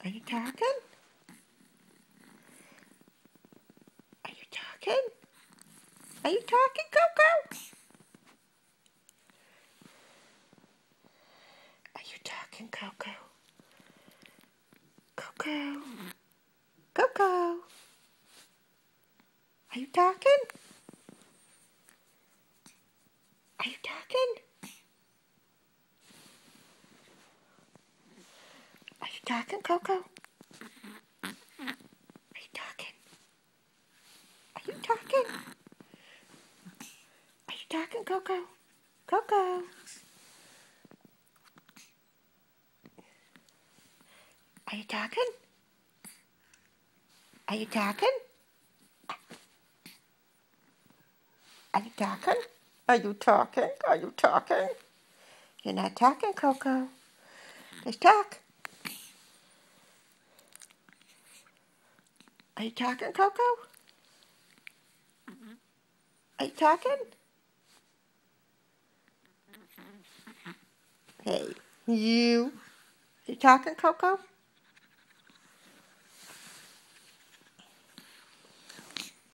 Are you talking? Are you talking? Are you talking, Coco? Are you talking, Coco? Coco? Coco? Are you talking? Are you talking? Are you talking, Coco? Are you talking? Are you talking? Are you talking, Coco? Coco? Are you talking? Are you talking? Are you talking? Are you talking? Are you talking? You're not talking, Coco. Just talk. Are you talking, Coco? Are you talking? Hey, you. Are you talking, Coco?